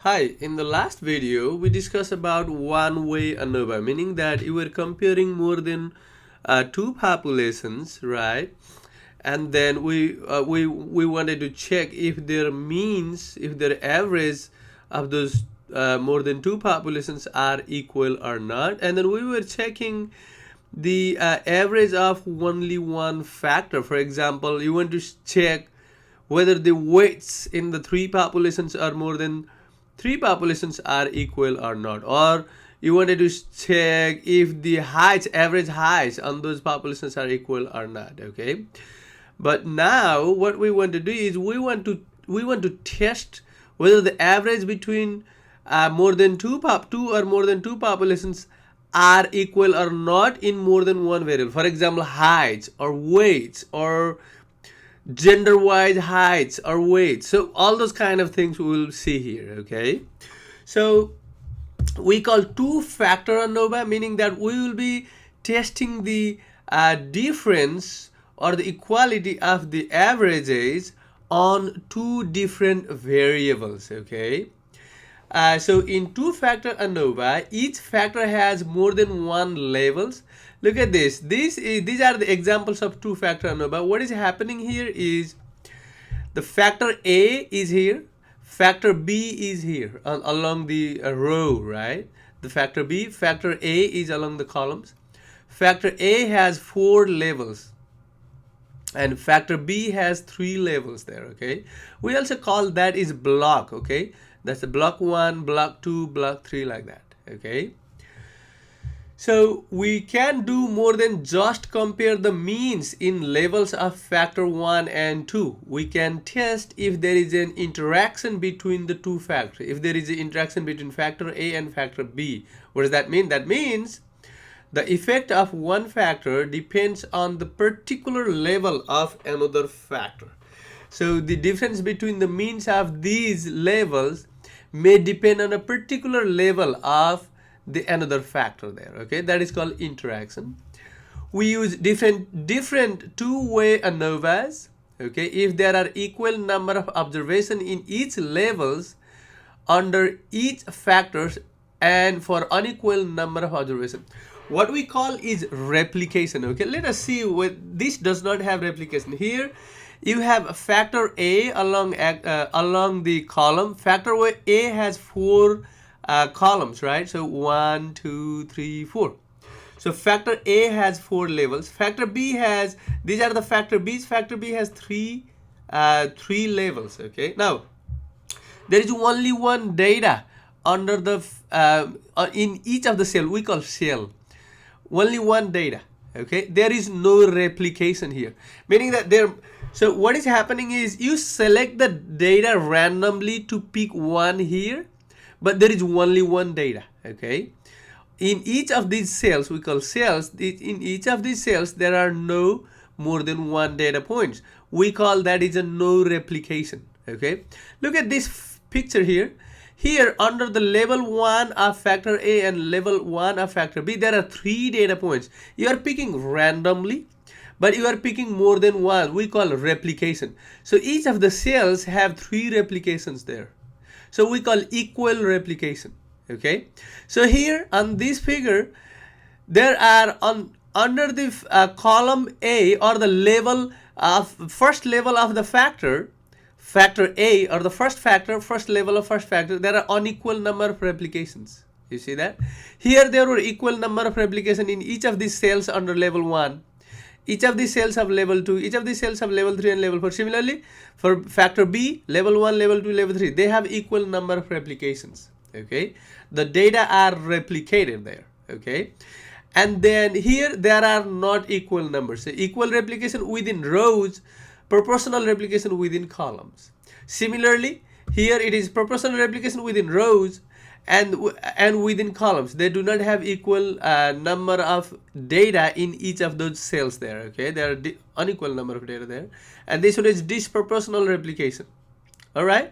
Hi, in the last video we discussed about one-way ANOVA, meaning that you were comparing more than two populations, right? And then we wanted to check if their means, if their average of those more than two populations are equal or not. And then we were checking the average of only one factor. For example, you want to check whether the weights in the three populations are more than three populations are equal or not, or you wanted to check if the heights, average heights on those populations are equal or not. Okay, but now what we want to do is we want to test whether the average between more than two or more than two populations are equal or not in more than one variable. For example, heights or weights or gender-wise heights or weights. So all those kind of things we will see here. Okay, so we call two-factor ANOVA, meaning that we will be testing the difference or the equality of the averages on two different variables. Okay, so in two-factor ANOVA, each factor has more than one labels. Look at this. These are the examples of two-factor ANOVA. What is happening here is the factor A is here, factor B is here along the row, right? The factor A is along the columns. Factor A has 4 levels and factor B has 3 levels there. Okay, we also call that is block. Okay, that's the block 1, block 2, block 3, like that. Okay, so we can do more than just compare the means in levels of factor 1 and 2. We can test if there is an interaction between the two factors. If there is an interaction between factor A and factor B. What does that mean? That means the effect of one factor depends on the particular level of another factor. So the difference between the means of these levels may depend on a particular level of the another factor there. Okay, that is called interaction. We use different two-way ANOVAs. Okay, if there are equal number of observation in each levels under each factors and for unequal number of observation, what we call is replication. Okay, let us see what this does not have replication. Here you have factor A along the column. Factor A has 4 columns, right? So 1, 2, 3, 4. So factor A has 4 levels. Factor B has, these are the factor B's. Factor B has 3 levels. Okay, now there is only one data under the in each of the cell. We call cell. Only one data. Okay, there is no replication here, meaning that there. So what is happening is you select the data randomly to pick one here, but there is only one data. Okay, in each of these cells, we call cells, in each of these cells there are no more than one data points. We call that is a no replication. Okay, look at this picture here. Here under the level 1 of factor A and level 1 of factor B, there are 3 data points. You are picking randomly, but you are picking more than one. We call replication. So each of the cells have 3 replications there. So we call equal replication. Okay, so here on this figure there are under the column A, or the level of first level of the factor A, or the first level of first factor, there are unequal number of replications. You see that? Here there were equal number of replication in each of these cells under level 1. Each of these cells have level 2, each of these cells have level 3 and level 4. Similarly, for factor B, level 1, level 2, level 3, they have equal number of replications. Okay, the data are replicated there. Okay, and then here there are not equal numbers. So equal replication within rows, proportional replication within columns. Similarly, here it is proportional replication within rows and within columns. They do not have equal number of data in each of those cells there. Okay, there are unequal number of data there, and this one is disproportional replication. All right,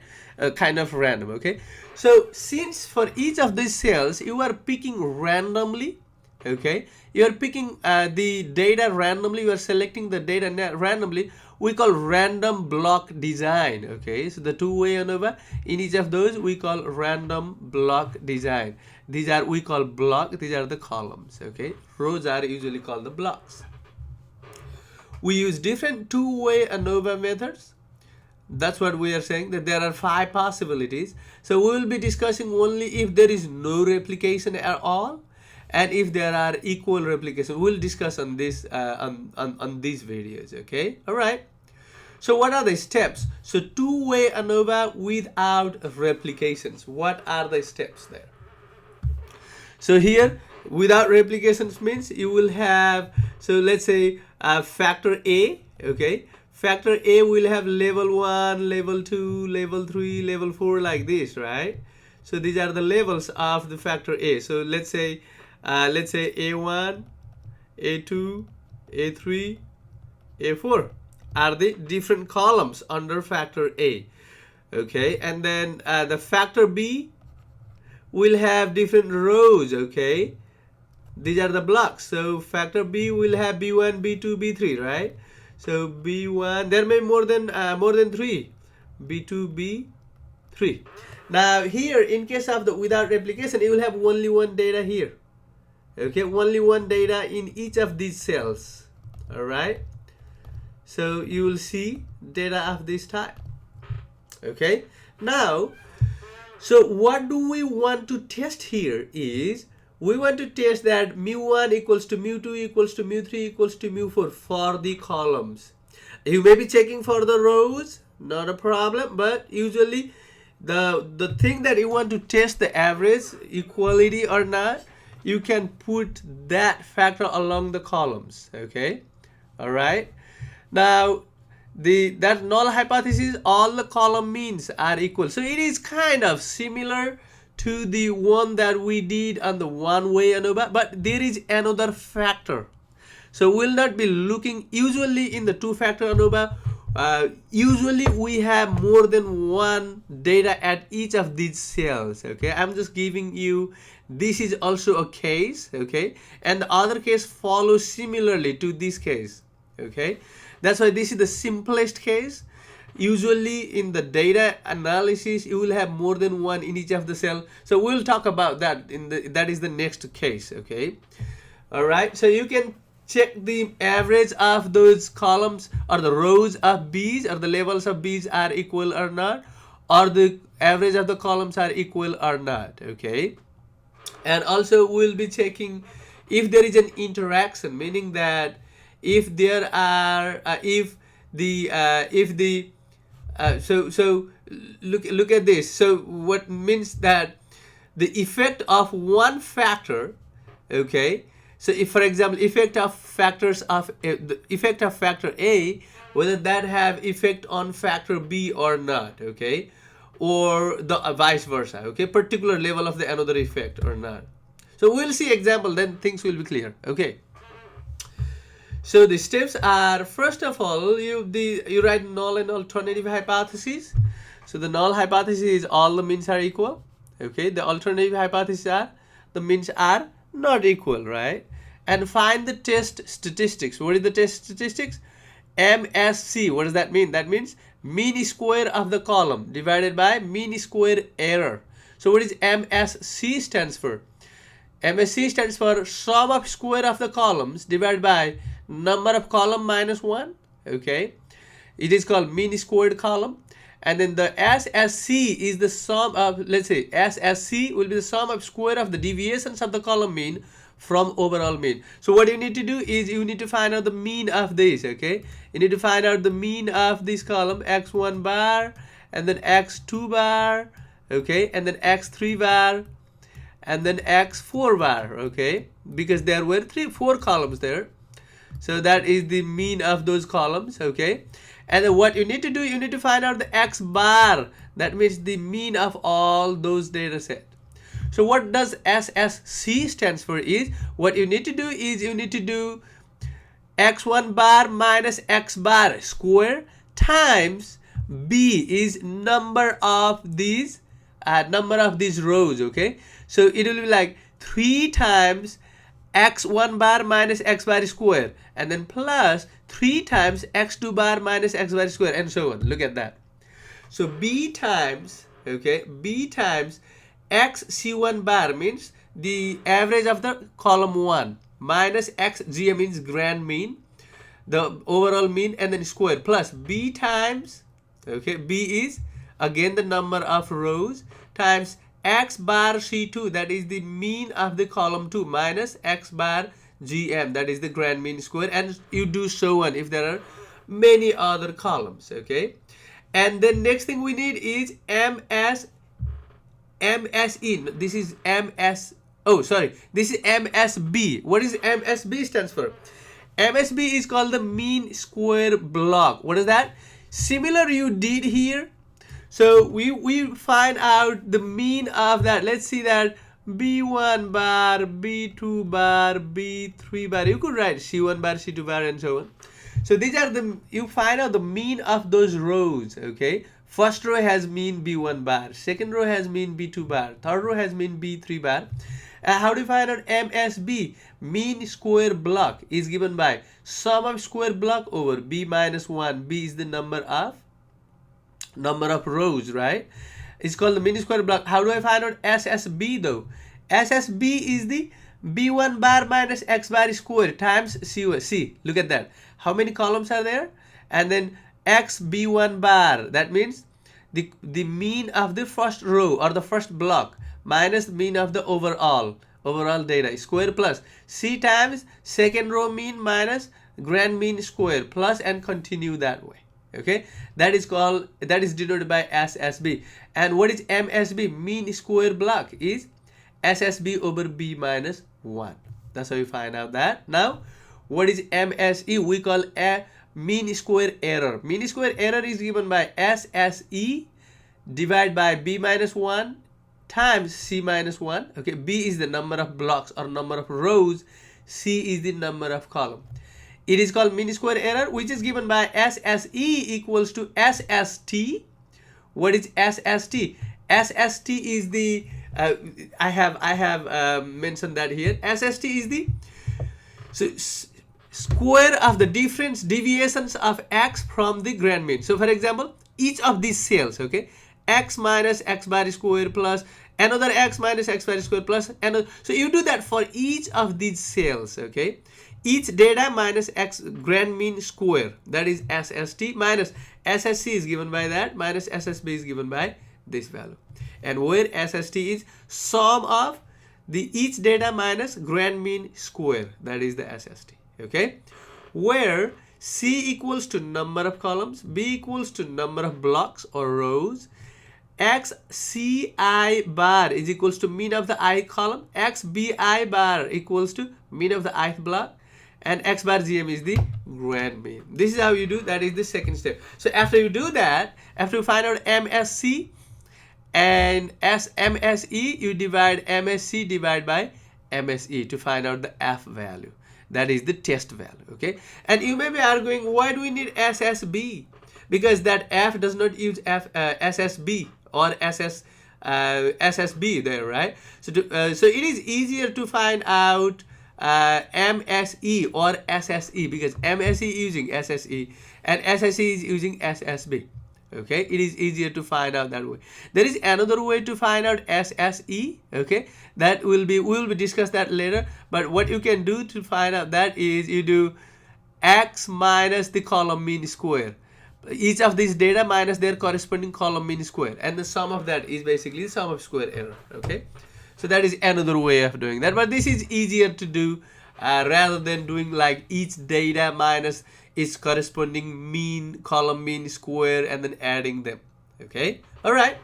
kind of random. Okay, so since for each of these cells you are picking randomly, Okay, you are picking the data randomly, you are selecting the data randomly. We call random block design. Okay, so the two-way ANOVA, in each of those we call random block design. These are, we call block, these are the columns. Okay, rows are usually called the blocks. We use different two-way ANOVA methods. That's what we are saying, that there are 5 possibilities. So we will be discussing only if there is no replication at all, and if there are equal replication. We'll discuss on this on these videos. Okay, all right. So what are the steps? So two-way ANOVA without replications. What are the steps there? So here, without replications means you will have, so let's say factor A. Okay, factor A will have level 1, level 2, level 3, level 4, like this, right? So these are the levels of the factor A. So let's say A1, A2, A3, A4 are the different columns under factor A. Okay, and then the factor B will have different rows. Okay, these are the blocks. So factor B will have B1, B2, B3, right? So B1, there may be more than 3, B2, B3. Now here, in case of the without replication, you will have only one data here. Okay, only one data in each of these cells. All right, so you will see data of this type. Okay, now, so what do we want to test here is, we want to test that mu1 equals to mu2 equals to mu3 equals to mu4 for the columns. You may be checking for the rows, not a problem, but usually the thing that you want to test the average equality or not, you can put that factor along the columns. Okay, all right. Now that null hypothesis, all the column means are equal. So it is kind of similar to the one that we did on the one-way ANOVA, but there is another factor. So we'll not be looking, usually in the two-factor ANOVA, usually we have more than one data at each of these cells. Okay, I'm just giving you, this is also a case. Okay, and the other case follows similarly to this case. Okay, that's why this is the simplest case. Usually in the data analysis, you will have more than one in each of the cell. So we'll talk about that that is the next case. Okay, all right. So you can check the average of those columns or the rows of B's, or the levels of B's are equal or not, or the average of the columns are equal or not. Okay, and also we'll be checking if there is an interaction, meaning that if there are so look at this. So what means that the effect of one factor, okay, so if, for example, effect of factors of the effect of factor A, whether that have effect on factor B or not, okay, or the vice versa, okay, particular level of the another effect or not. So we'll see example, then things will be clear. Okay, so the steps are, first of all, you write null and alternative hypotheses. So the null hypothesis is all the means are equal. Okay, the alternative hypothesis are the means are not equal, right? And find the test statistics. What is the test statistics? MSC. What does that mean? That means mean square of the column divided by mean square error. So what is MSC stands for? MSC stands for sum of square of the columns divided by number of column minus 1. Okay, it is called mean squared column. And then the SSC is the sum of, let's say SSC will be the sum of square of the deviations of the column mean from overall mean. So what you need to do is you need to find out the mean of this. Okay, you need to find out the mean of this column, x1 bar, and then x2 bar, okay, and then x3 bar, and then x4 bar. Okay, because there were 4 columns there. So that is the mean of those columns. Okay, and then what you need to do, you need to find out the x bar. That means the mean of all those data set. So what does SSC stands for is, what you need to do is you need to do x1 bar minus x bar square times B is number of these rows. Okay, so it will be like 3 times x1 bar minus x bar square, and then plus 3 times x2 bar minus x bar square, and so on. Look at that. So b times, okay, b times x c1 bar means the average of the column 1 minus x gm means grand mean, the overall mean, and then square, plus b times, okay, b is again the number of rows, times x bar c2, that is the mean of the column 2, minus x bar gm, that is the grand mean square, and you do so on if there are many other columns. Okay, and then next thing we need is mse. This is ms, oh sorry, this is msb. What is msb stands for? MSB is called the mean square block. What is that? Similar you did here. So we find out the mean of that. Let's see that B1 bar, B2 bar, B3 bar. You could write C1 bar, C2 bar, and so on. So these are the, you find out the mean of those rows. Okay. First row has mean B1 bar. Second row has mean B2 bar. Third row has mean B3 bar. How do you find out MSB? Mean square block is given by sum of square block over B minus 1. B is the number of rows, right? It's called the mean square block. How do I find out SSB though? SSB is the B1 bar minus X bar square times C. See, look at that. How many columns are there? And then X B1 bar. That means the mean of the first row or the first block minus the mean of the overall data square, plus C times second row mean minus grand mean square, plus, and continue that way. Okay, that is denoted by SSB. And what is MSB? Mean square block is SSB over B minus 1. That's how you find out that. Now, what is MSE? We call a mean square error. Mean square error is given by SSE divided by B minus 1 times C minus 1. Okay, B is the number of blocks or number of rows. C is the number of column. It is called mean square error, which is given by SSE equals to SST. What is SST? SST is the I have mentioned that here. SST is the square of the deviations of x from the grand mean. So for example, each of these cells, okay, x minus x bar square plus another x minus x bar square plus another. So you do that for each of these cells, okay. Each data minus x grand mean square, that is SST, minus SSC is given by that, minus SSB is given by this value. And where SST is sum of the each data minus grand mean square, that is the SST. Okay, where C equals to number of columns, B equals to number of blocks or rows, XCI bar is equals to mean of the I column, XBI bar equals to mean of the ith block, and X bar GM is the grand mean. This is how you do, that is the second step. So after you do that, after you find out MSC and MSE, you divide MSC divided by MSE to find out the F value. That is the test value. Okay, and you may be arguing, why do we need SSB? Because that F does not use SSB or SSB there, right? So so it is easier to find out MSE or SSE, because MSE is using SSE and SSE is using SSB. Okay, it is easier to find out that way. There is another way to find out SSE. Okay, that we will be discuss that later. But what you can do to find out that is you do x minus the column mean square, each of these data minus their corresponding column mean square, and the sum of that is basically the sum of square error. Okay, so that is another way of doing that, but this is easier to do rather than doing like each data minus its corresponding mean, column mean, square, and then adding them. Okay, all right.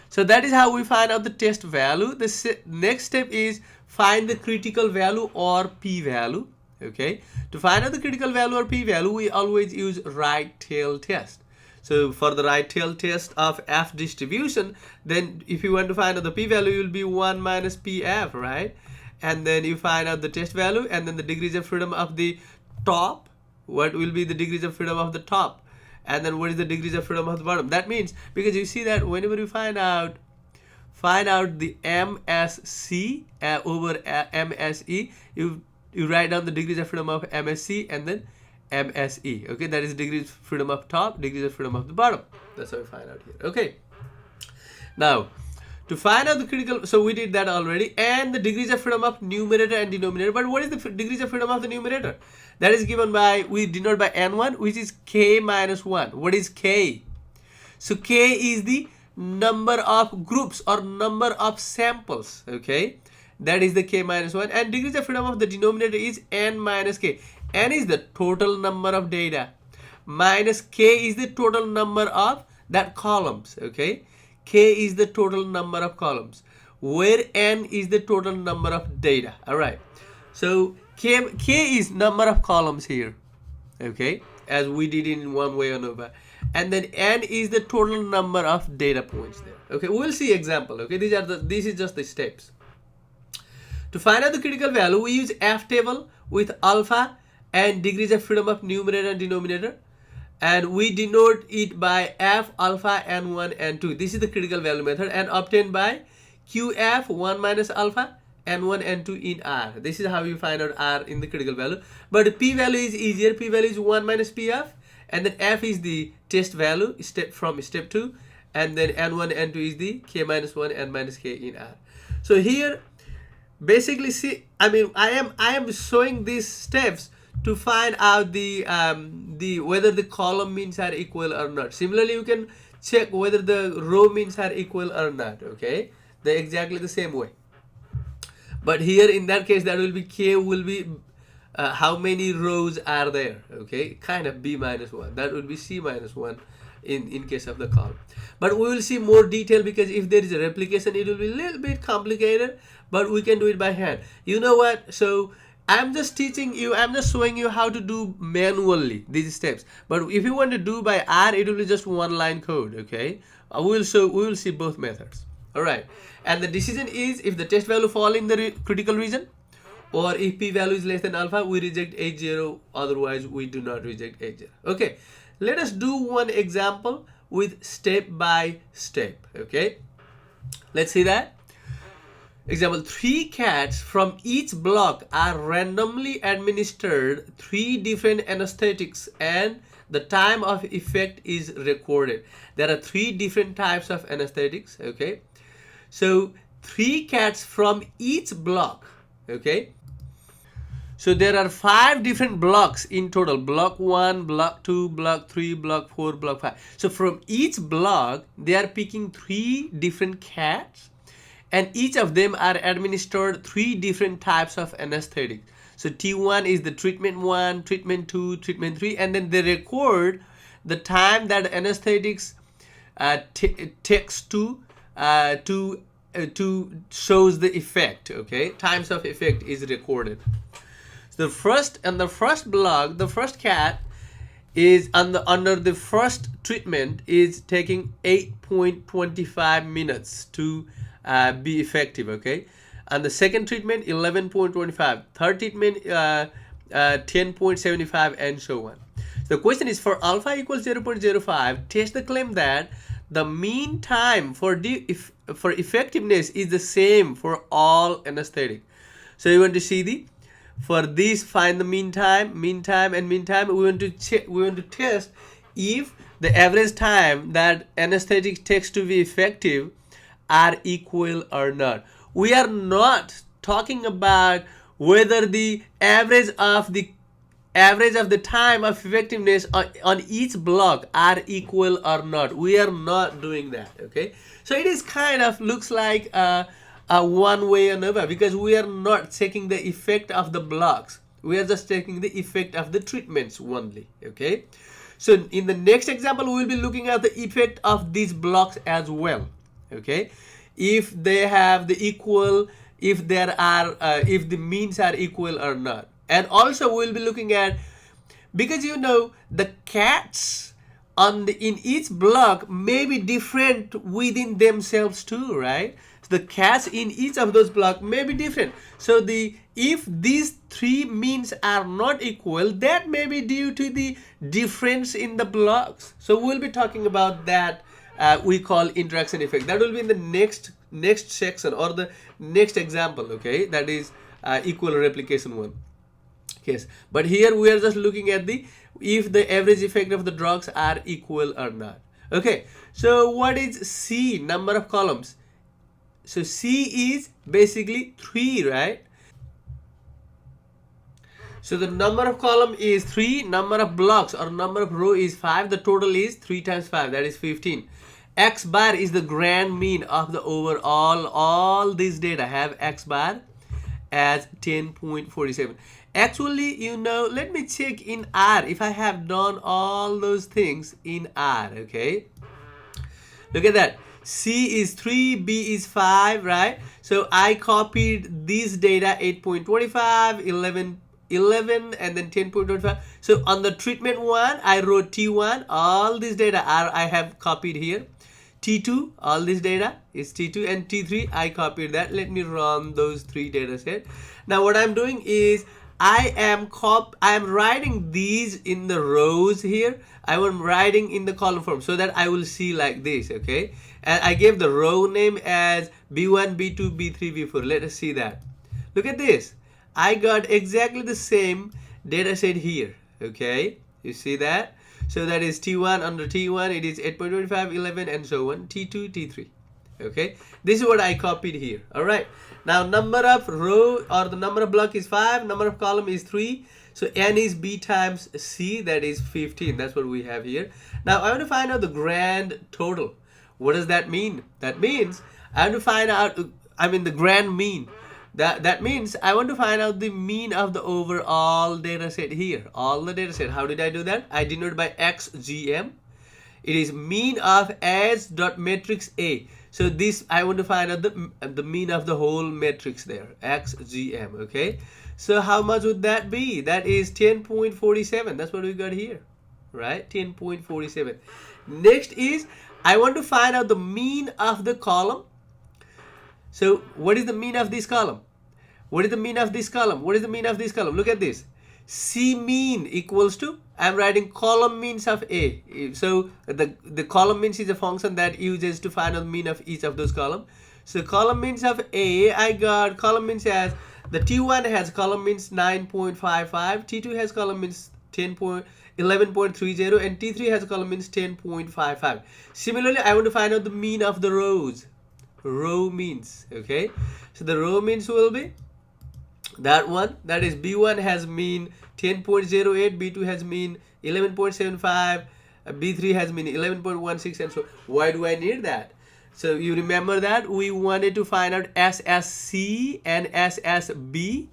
So that is how we find out the test value. The next step is find the critical value or p-value. Okay, to find out the critical value or p-value, we always use right tail test. So for the right tail test of F distribution, then if you want to find out the p-value, it will be 1 minus pf, right? And then you find out the test value, and then the degrees of freedom of the top. What will be the degrees of freedom of the top? And then what is the degrees of freedom of the bottom? That means, because you see that whenever you find out find out the MSC over MSE. You write down the degrees of freedom of MSC and then MSE. Okay, that is degrees of freedom of top, degrees of freedom of the bottom. That's how we find out here. Okay. Now, to find out the critical, so we did that already, and the degrees of freedom of numerator and denominator. But what is the degrees of freedom of the numerator? That is given by, we denote by N1, which is K minus 1. What is K? So K is the number of groups or number of samples. Okay, that is the K minus 1. And degrees of freedom of the denominator is N minus K. N is the total number of data, minus K is the total number of that columns. Okay, K is the total number of columns, where N is the total number of data. All right, so K is number of columns here, okay, as we did in one way ANOVA, and then N is the total number of data points there. Okay, we'll see example. Okay, this is just the steps. To find out the critical value, we use F table with alpha and degrees of freedom of numerator and denominator, and we denote it by F, alpha, N1, N2. This is the critical value method, and obtained by QF 1 minus alpha, N1, N2 in R. This is how you find out R in the critical value. But P value is easier. P value is 1 minus PF, and then F is the test value from step 2, and then N1, N2 is the K minus 1, N minus K in R. So here, basically, see, I mean, I am showing these steps to find out the whether the column means are equal or not. Similarly, you can check whether the row means are equal or not. Okay, they're exactly the same way. But here in that case, that will be K will be how many rows are there. Okay, kind of B minus 1. That will be C minus 1 in case of the column. But we will see more detail, because if there is a replication, it will be a little bit complicated, but we can do it by hand. You know what? So I'm just teaching you, I'm just showing you how to do manually these steps. But if you want to do by R, it will be just one line code. Okay, we will see both methods. All right, and the decision is if the test value fall in the critical region, or if P value is less than alpha, we reject H0. Otherwise, we do not reject H0. Okay, let us do one example with step by step. Okay, let's see that. Example, 3 cats from each block are randomly administered 3 different anesthetics, and the time of effect is recorded. There are 3 different types of anesthetics. Okay, so 3 cats from each block. Okay, so there are 5 different blocks in total: block 1, block 2, block 3, block 4, block 5. So from each block, they are picking 3 different cats, and each of them are administered 3 different types of anesthetic. So T1 is the treatment 1, treatment 2, treatment 3, and then they record the time that anesthetics takes to shows the effect. Okay, times of effect is recorded. So the first block, the first cat is under the first treatment is taking 8.25 minutes to be effective. Okay, and the second treatment 11.25, third treatment 10.75, and so on. The question is, for alpha equals 0.05, test the claim that the mean time for effectiveness is the same for all anesthetic. So you want to see for this, find the mean time, and mean time. We want to check, we want to test if the average time that anesthetic takes to be effective are equal or not. We are not talking about whether the average of the time of effectiveness on each block are equal or not. We are not doing that. Okay, so it is kind of looks like a one-way ANOVA, because we are not checking the effect of the blocks. We are just checking the effect of the treatments only. Okay, so in the next example, we will be looking at the effect of these blocks as well. Okay, if they have the equal, if there are if the means are equal or not. And also we'll be looking at, because you know the cats in each block may be different within themselves too, right? So the cats in each of those blocks may be different. So if these 3 means are not equal, that may be due to the difference in the blocks. So we'll be talking about that. We call interaction effect. That will be in the next next section or the next example, okay, that is equal replication one. Yes, but here we are just looking at the if the average effect of the drugs are equal or not. Okay, so what is C, number of columns? So C is basically 3, right? So the number of column is 3, number of blocks or number of row is 5, the total is 3 times 5, that is 15. X bar is the grand mean of the overall, all this data have X bar as 10.47. Actually, you know, let me check in R if I have done all those things in R, okay? Look at that. C is 3, B is 5, right? So I copied this data 8.25, 11, and then 10.25. So on the treatment one, I wrote T1. All this data I have copied here. T2, all this data is T2, and T3, I copied that. Let me run those 3 data sets. Now what I'm doing is I am writing these in the rows here. I am writing in the column form so that I will see like this, okay? And I gave the row name as B1, B2, B3, B4. Let us see that. Look at this. I got exactly the same data set here, okay? You see that? So that is T1 under T1, it is 8.25, 11, and so on, T2, T3. Okay, this is what I copied here. All right, now number of row or the number of block is 5, number of column is 3. So N is B times C, that is 15. That's what we have here. Now I want to find out the grand total. What does that mean? That means I want to find out, the grand mean. That means I want to find out the mean of the overall data set here. All the data set. How did I do that? I denote by XGM. It is mean of S dot matrix A. So this I want to find out the mean of the whole matrix there. XGM. Okay. So how much would that be? That is 10.47. That's what we got here. Right? 10.47. Next is I want to find out the mean of the column. So what is the mean of this column? What is the mean of this column? What is the mean of this column? Look at this. C mean equals to, I'm writing column means of A. So the column means is a function that uses to find out the mean of each of those columns. So column means of A, I got column means as the T1 has column means 9.55, T2 has column means 11.30, and T3 has column means 10.55. Similarly, I want to find out the mean of the rows. Row means, okay? So the row means will be that one, that is B1 has mean 10.08, B2 has mean 11.75, B3 has mean 11.16, and so why do I need that? So you remember that we wanted to find out SSC and SSB.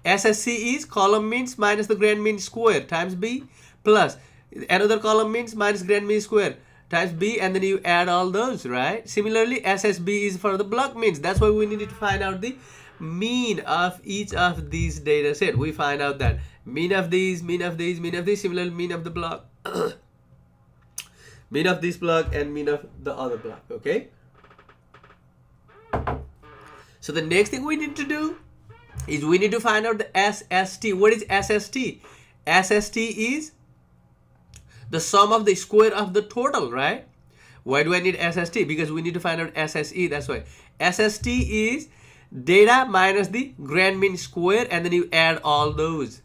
SSC is column means minus the grand mean square times B plus another column means minus grand mean square times B, and then you add all those, right? Similarly, SSB is for the block means. That's why we needed to find out the mean of each of these data set. We find out that mean of these, mean of these, mean of these, similarly mean of the block, mean of this block, and mean of the other block, okay? So the next thing we need to do is we need to find out the SST. What is SST? SST is the sum of the square of the total, right? Why do I need SST? Because we need to find out SSE. That's why SST is data minus the grand mean square, and then you add all those.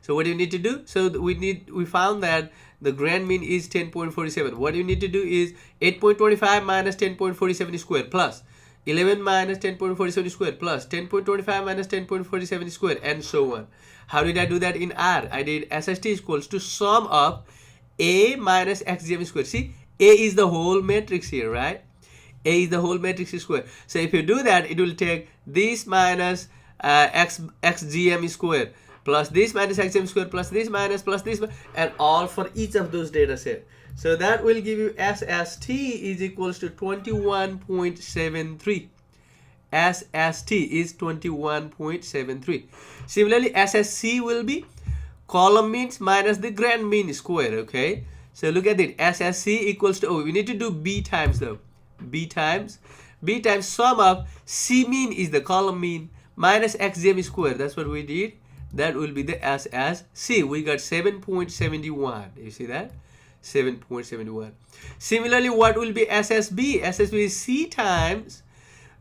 So what do you need to do? So we found that the grand mean is 10.47. What you need to do is 8.25 minus 10.47 square plus 11 minus 10.47 square plus 10.25 minus 10.47 square, and so on. How did I do that in R? I did SST equals to sum of A minus XGM square. See, A is the whole matrix here, right? A is the whole matrix square. So if you do that, it will take this minus XGM square plus this minus XGM square plus this minus and all for each of those data set. So that will give you SST is equals to 21.73. SST is 21.73. Similarly, SSC will be column means minus the grand mean square, okay? So look at it, SSC equals to, we need to do B times though. B times sum of C mean is the column mean minus XGM square. That's what we did. That will be the SSC. We got 7.71. You see that? 7.71. Similarly, what will be SSB? SSB is C times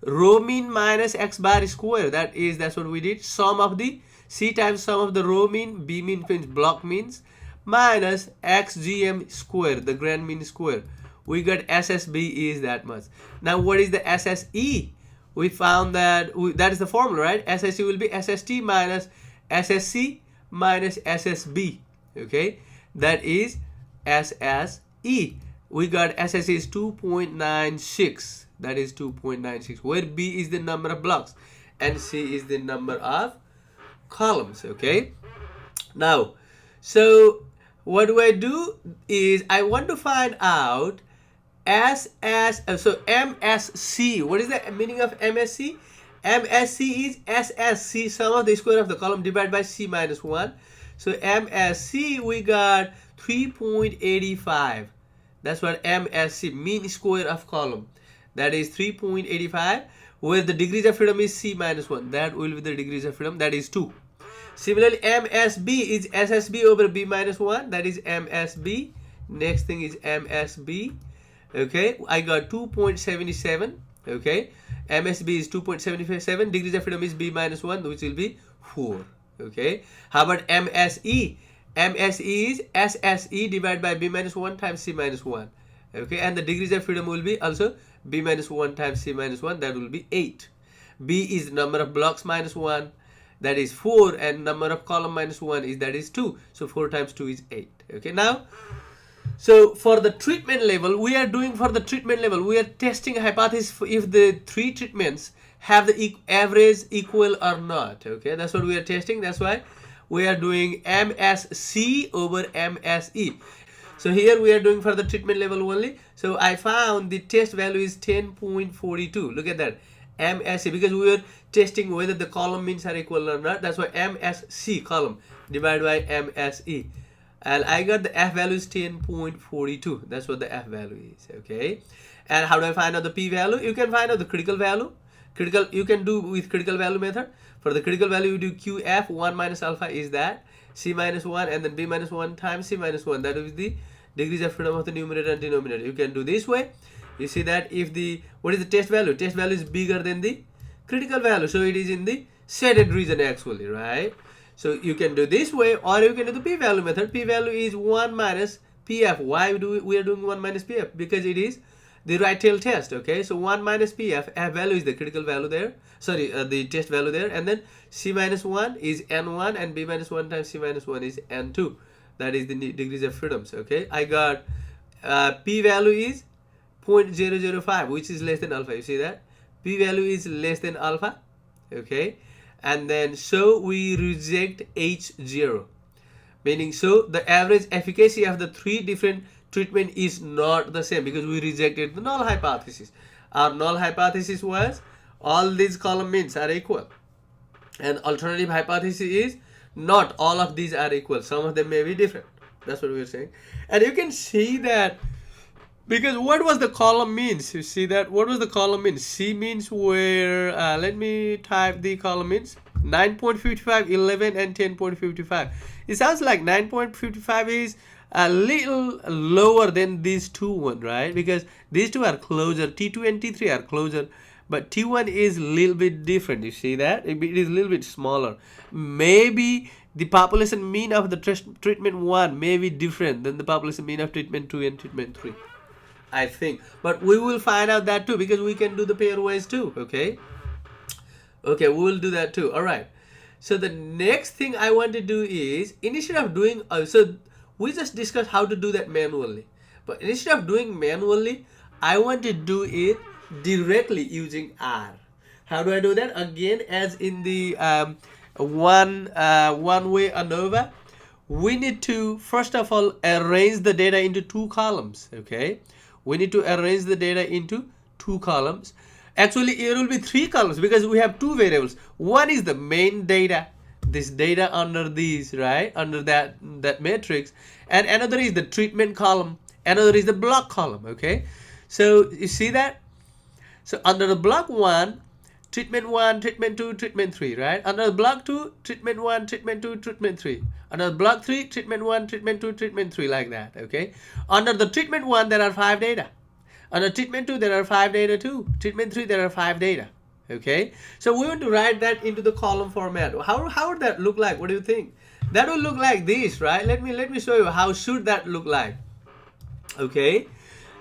Row mean minus x bar square. That's what we did. Sum of the C times sum of the row mean, B mean means block means, minus xgm square, the grand mean square. We got SSB is that much. Now what is the SSE? We found that that is the formula, right? SSE will be SST minus SSC minus SSB. Okay, that is SSE. We got SSE is 2.96. That is 2.96, where B is the number of blocks and C is the number of columns. Okay, now so what do I do is I want to find out so MSC. What is the meaning of MSC? MSC is SSC, sum of the square of the column divided by C minus 1. So MSC we got 3.85. That's what MSC, mean square of column. That is 3.85, where the degrees of freedom is C minus 1. That will be the degrees of freedom, that is 2. Similarly, MSB is SSB over B minus 1. That is MSB. Next thing is MSB. Okay, I got 2.77. Okay, MSB is 2.77. Degrees of freedom is B minus 1, which will be 4. Okay, how about MSE? MSE is SSE divided by B minus 1 times C minus 1. Okay, and the degrees of freedom will be also B minus 1 times C minus 1. That will be 8. B is number of blocks minus 1. That is 4. And number of column minus 1 is, that is 2. So 4 times 2 is 8. Okay, now so for the treatment level, we are testing a hypothesis if the 3 treatments have the average equal or not. Okay, that's what we are testing. That's why we are doing MSC over MSE. So here we are doing for the treatment level only. So I found the test value is 10.42. Look at that, MSC, because we were testing whether the column means are equal or not. That's why MSC, column, divided by MSE. And I got the F value is 10.42. That's what the F value is. Okay, and how do I find out the P value? You can find out the critical value. You can do with critical value method. For the critical value, you do QF, 1 minus alpha is that, C minus 1, and then B minus 1 times C minus 1. That is the degrees of freedom of the numerator and denominator. You can do this way. You see that if the, what is the test value? Test value is bigger than the critical value. So it is in the shaded region actually, right? So you can do this way, or you can do the P value method. P value is 1 minus PF. Why do we are doing 1 minus PF? Because it is the right tail test. Okay, so 1 minus PF, F value is the critical value there, sorry, the test value there, and then C minus 1 is N1, and B minus 1 times C minus 1 is N2. That is the degrees of freedoms. Okay, I got P value is 0.005, which is less than alpha. You see that P value is less than alpha. Okay, and then so we reject H0, meaning so the average efficacy of the 3 different treatment is not the same, because we rejected the null hypothesis. Our null hypothesis was all these column means are equal, and alternative hypothesis is not all of these are equal, some of them may be different. That's what we were saying. And you can see that, because what was the column means? You see that what was the column means? C means where let me type the column means 9.55, 11, and 10.55. It sounds like 9.55 is a little lower than these two one, right? Because these two are closer, T2 and T3 are closer, but T1 is a little bit different. You see that it is a little bit smaller. Maybe the population mean of the treatment 1 may be different than the population mean of treatment 2 and treatment 3, I think. But we will find out that too, because we can do the pairwise too. Okay, we will do that too. All right, so the next thing I want to do is, instead of doing so we just discussed how to do that manually, but instead of doing manually, I want to do it directly using R. How do I do that? Again, as in the one-way ANOVA, we need to first of all arrange the data into 2 columns. Okay, we need to arrange the data into 2 columns. Actually, it will be 3 columns, because we have 2 variables. One is the main data, this data under these, right, under that matrix, and another is the treatment column, another is the block column. Okay, so you see that, so under the block 1, treatment 1, treatment 2, treatment 3, right? Under the block 2, treatment 1, treatment 2, treatment 3. Under the block 3, treatment 1, treatment 2, treatment 3, like that. Okay, under the treatment 1 there are 5 data. Under treatment 2, there are 5 data too. Treatment 3, there are 5 data. Okay, so we want to write that into the column format. How would that look like? What do you think? That will look like this, right? Let me show you how should that look like. Okay,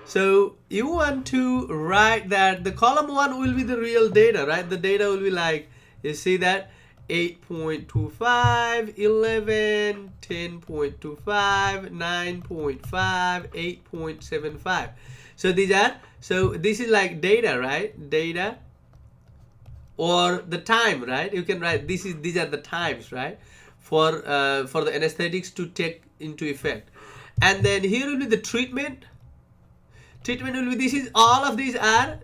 so you want to write that the column 1 will be the real data, right? The data will be like, you see that 8.25, 11, 10.25, 9.5, 8.75. So this is like data, right? Data, or the time, right? You can write these are the times, right? For the anesthetics to take into effect. And then here will be the treatment. Treatment will be, all of these are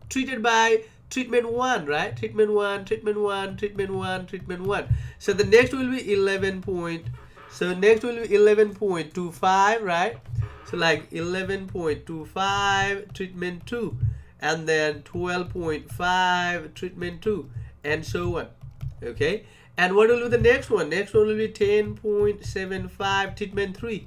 treated by treatment 1, right? Treatment 1, treatment 1, treatment 1, treatment 1. So the next will be 11.25, right? So like 11.25 treatment 2, and then 12.5 treatment 2, and so on. Okay, and what will be the next one? Next one will be 10.75 treatment 3,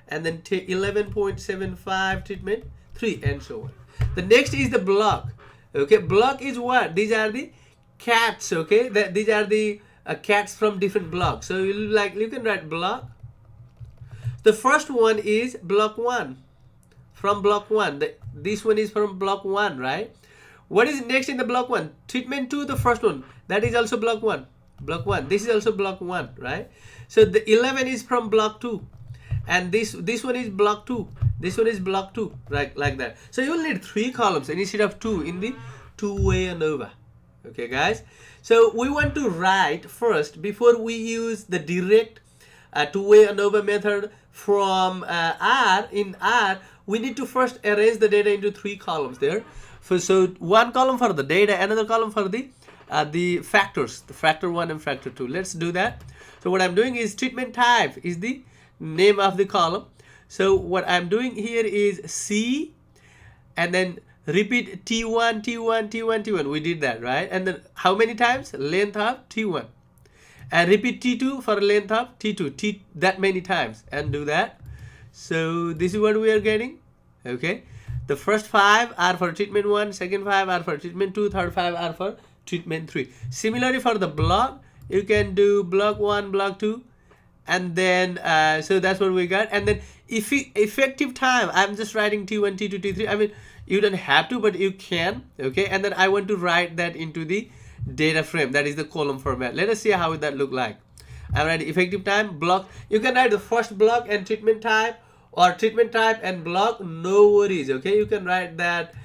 and then 11.75 treatment 3, and so on. The next is the block. Okay, block is what? These are the cats. Okay, these are the cats from different blocks. So you can write block. The first one is block 1, from block 1. This one is from block 1, right? What is next in the block 1? Treatment 2, the first one, that is also block 1. Block 1. This is also block 1, right? So the 11 is from block 2, and this one is block 2. This one is block 2, right? Like that. So you will need 3 columns instead of 2 in the two-way ANOVA. Okay, guys. So we want to write first, before we use the direct two-way ANOVA method from R. In R, we need to first arrange the data into 3 columns there. So one column for the data, another column for the factors, the factor 1 and factor 2. Let's do that. So what I'm doing is treatment type is the name of the column. So what I'm doing here is C, and then repeat T1, T1, T1, T1. We did that, right? And then how many times? Length of T1. And repeat T2 for length of T2, that many times, and do that. So this is what we are getting. Okay, the first 5 are for treatment 1, second 5 are for treatment 2, third 5 are for treatment 3. Similarly for the block, you can do block 1, block 2, and then so that's what we got. And then if effective time, I'm just writing T1, T2, T3. I mean, you don't have to, but you can. Okay, and then I want to write that into the data frame, that is the column format. Let us see how would that look like. I'm writing effective time, block. You can write the first block and treatment type, or treatment type and block, no worries. Okay, you can write that.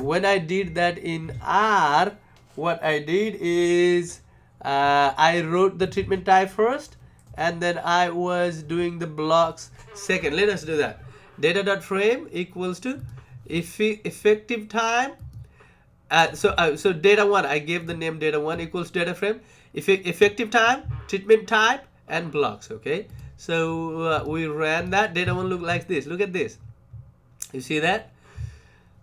When I did that in R, what I did is I wrote the treatment type first, and then I was doing the blocks second. Let us do that. Data.frame equals to effective time. So data 1, I gave the name data 1 equals data frame, effective time, treatment type, and blocks. Okay, so we ran that. Data 1 look like this. Look at this. You see that?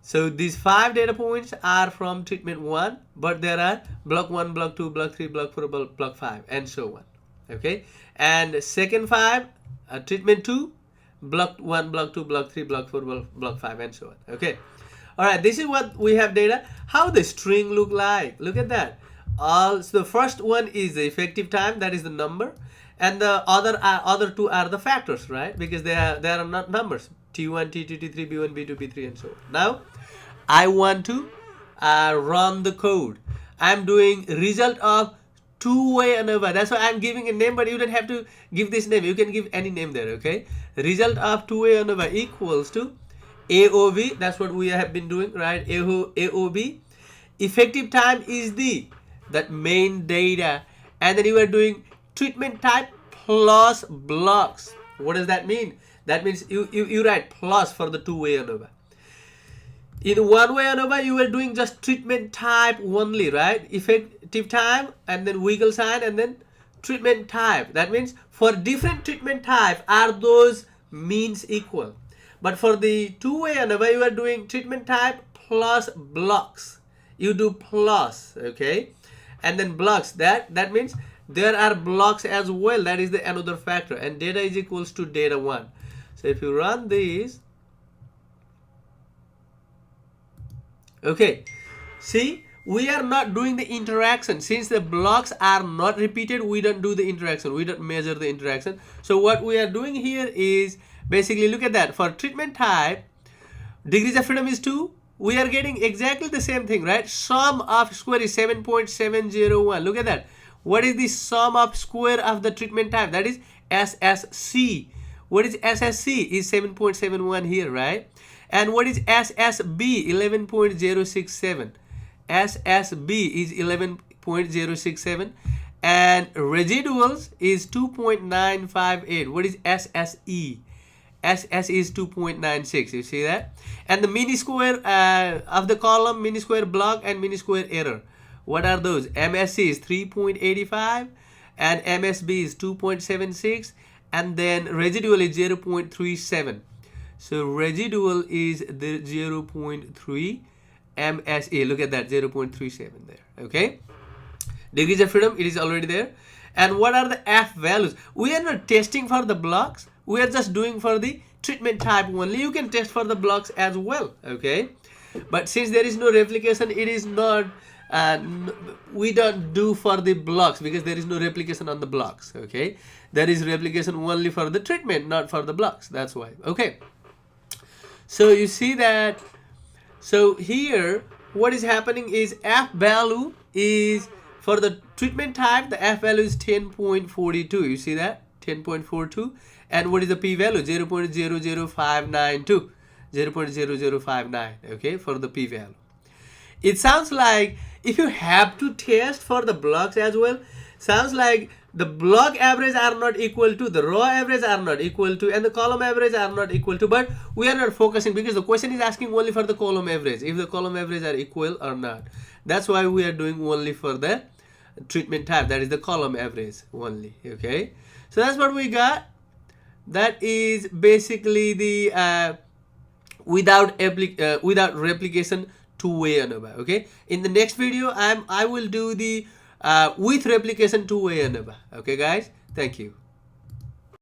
So these 5 data points are from treatment 1, but there are block 1, block 2, block 3, block 4, block 5, and so on. Okay, and second 5, treatment 2, block 1, block 2, block 3, block 4, block 5, and so on. Okay. All right, this is what we have data. How the string look like? Look at that. So the first one is the effective time, that is the number, and the other 2 are the factors, right? Because they are not numbers. T1, T2, T3, B1, B2, B3, and so on. Now, I want to run the code. I'm doing result of two-way ANOVA. That's why I'm giving a name, but you don't have to give this name. You can give any name there. Okay. Result of two-way ANOVA equals to AOV, that's what we have been doing, right? AOV. Effective time is that main data, and then you are doing treatment type plus blocks. What does that mean? That means you write plus for the two-way ANOVA. In one-way ANOVA, you are doing just treatment type only, right? Effective time, and then wiggle sign, and then treatment type. That means for different treatment type, are those means equal? But for the two-way ANOVA, you are doing treatment type plus blocks. You do plus, okay? And then blocks, that means there are blocks as well. That is the another factor. And data is equals to data 1. So if you run these, Okay, see, we are not doing the interaction. Since the blocks are not repeated, we don't do the interaction, we don't measure the interaction. So what we are doing here is basically, look at that, for treatment type, degrees of freedom is 2. We are getting exactly the same thing, right? Sum of square is 7.701. Look at that. What is the sum of square of the treatment type? That is SSC. What is SSC? Is 7.71 here, right? And what is SSB? 11.067. SSB is 11.067. And residuals is 2.958. What is SSE? SS is 2.96. You see that? And the mini square of the column, mini square block, and mini square error. What are those? MSC is 3.85 and MSB is 2.76, and then residual is 0.37. So residual is the 0.3, MSA, look at that, 0.37 there. Okay, degrees of freedom, it is already there. And what are the F values? We are not testing for the blocks, we are just doing for the treatment type only. You can test for the blocks as well, okay? But since there is no replication, it is not, we don't do for the blocks because there is no replication on the blocks, okay? There is replication only for the treatment, not for the blocks, that's why, okay? So you see that, so here what is happening is F value is, for the treatment type, the F value is 10.42. You see that? 10.42. And what is the P value? 0.00592. 0.0059. Okay, for the P value. It sounds like if you have to test for the blocks as well, sounds like the block average are not equal to, the row average are not equal to, and the column average are not equal to. But we are not focusing because the question is asking only for the column average, if the column average are equal or not. That's why we are doing only for the treatment type, that is the column average only. Okay, so that's what we got. That is basically the without replication two-way ANOVA. Okay, in the next video I will do the with replication two-way ANOVA. Okay guys, thank you.